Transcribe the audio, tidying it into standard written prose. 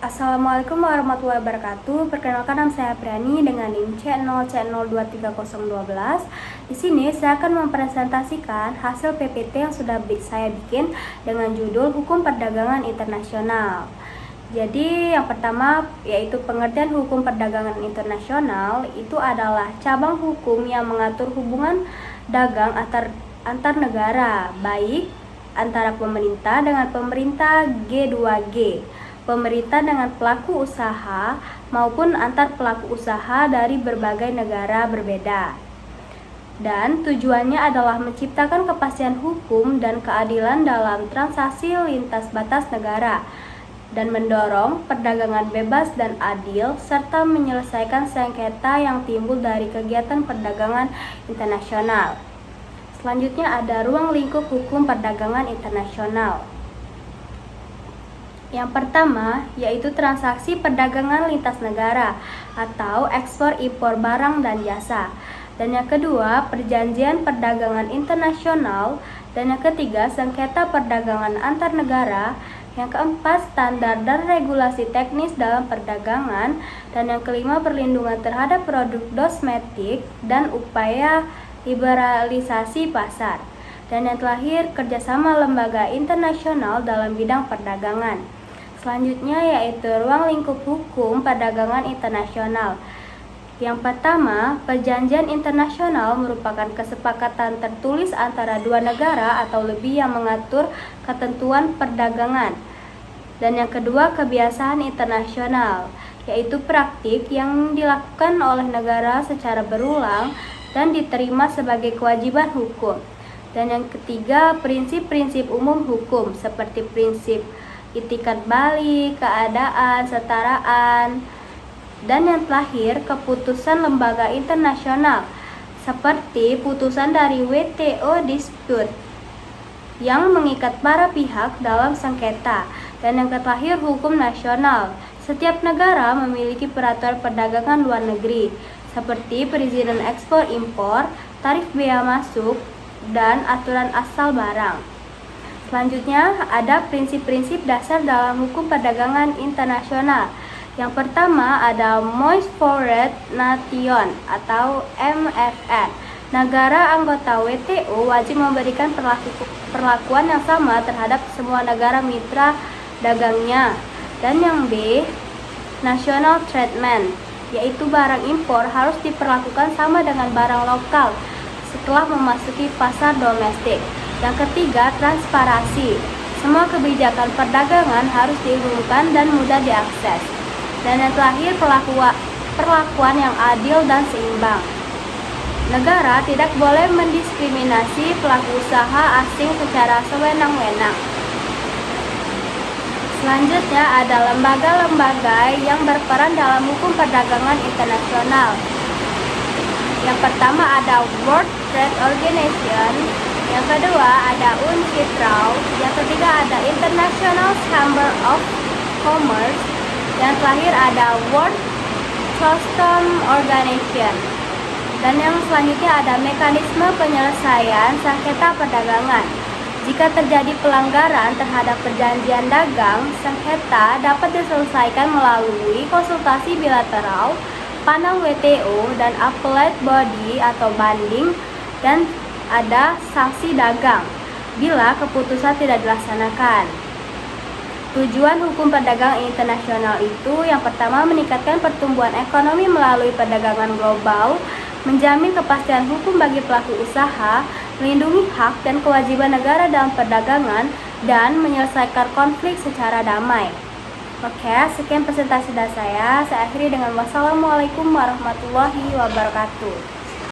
Assalamualaikum warahmatullahi wabarakatuh. Perkenalkan, nama saya Priani dengan NIM C0C023012. Di sini saya akan mempresentasikan hasil PPT yang sudah saya bikin dengan judul Hukum Perdagangan Internasional. Jadi yang pertama yaitu pengertian hukum perdagangan internasional itu adalah cabang hukum yang mengatur hubungan dagang antar negara, baik antara pemerintah dengan pemerintah G2G, pemerintah dengan pelaku usaha maupun antar pelaku usaha dari berbagai negara berbeda. Dan tujuannya adalah menciptakan kepastian hukum dan keadilan dalam transaksi lintas batas negara dan mendorong perdagangan bebas dan adil serta menyelesaikan sengketa yang timbul dari kegiatan perdagangan internasional. Selanjutnya ada ruang lingkup hukum perdagangan internasional. Yang pertama yaitu transaksi perdagangan lintas negara atau ekspor impor barang dan jasa. Dan yang kedua perjanjian perdagangan internasional. Dan yang ketiga sengketa perdagangan antar negara. Yang keempat standar dan regulasi teknis dalam perdagangan. Dan yang kelima perlindungan terhadap produk kosmetik dan upaya liberalisasi pasar. Dan yang terakhir kerjasama lembaga internasional dalam bidang perdagangan. Selanjutnya yaitu ruang lingkup hukum perdagangan internasional. Yang pertama, perjanjian internasional merupakan kesepakatan tertulis antara dua negara atau lebih yang mengatur ketentuan perdagangan. Dan yang kedua, kebiasaan internasional, yaitu praktik yang dilakukan oleh negara secara berulang dan diterima sebagai kewajiban hukum. Dan yang ketiga, prinsip-prinsip umum hukum seperti prinsip itikat balik, keadaan, setaraan. Dan yang terakhir, keputusan lembaga internasional seperti putusan dari WTO dispute yang mengikat para pihak dalam sengketa. Dan yang terakhir, hukum nasional. Setiap negara memiliki peraturan perdagangan luar negeri seperti perizinan ekspor impor, tarif bea masuk, dan aturan asal barang. Selanjutnya ada prinsip-prinsip dasar dalam hukum perdagangan internasional. Yang pertama ada Most Favored Nation atau MFN. Negara anggota WTO wajib memberikan perlakuan yang sama terhadap semua negara mitra dagangnya. Dan yang B, National Treatment, yaitu barang impor harus diperlakukan sama dengan barang lokal setelah memasuki pasar domestik. Yang ketiga, transparansi. Semua kebijakan perdagangan harus diumumkan dan mudah diakses. Dan yang terakhir, perlakuan yang adil dan seimbang. Negara tidak boleh mendiskriminasi pelaku usaha asing secara sewenang-wenang. Selanjutnya ada lembaga-lembaga yang berperan dalam hukum perdagangan internasional. Yang pertama ada World Trade Organization. Yang kedua ada UNCITRAL, yang ketiga ada International Chamber of Commerce, yang terakhir ada World Customs Organization. Dan yang selanjutnya ada mekanisme penyelesaian sengketa perdagangan. Jika terjadi pelanggaran terhadap perjanjian dagang, sengketa dapat diselesaikan melalui konsultasi bilateral, panel WTO, dan appellate body atau banding, dan ada sanksi dagang bila keputusan tidak dilaksanakan. Tujuan hukum perdagangan internasional itu yang pertama meningkatkan pertumbuhan ekonomi melalui perdagangan global, menjamin kepastian hukum bagi pelaku usaha, melindungi hak dan kewajiban negara dalam perdagangan, dan menyelesaikan konflik secara damai. Oke, sekian presentasi dari saya. Saya akhiri dengan wassalamualaikum warahmatullahi wabarakatuh.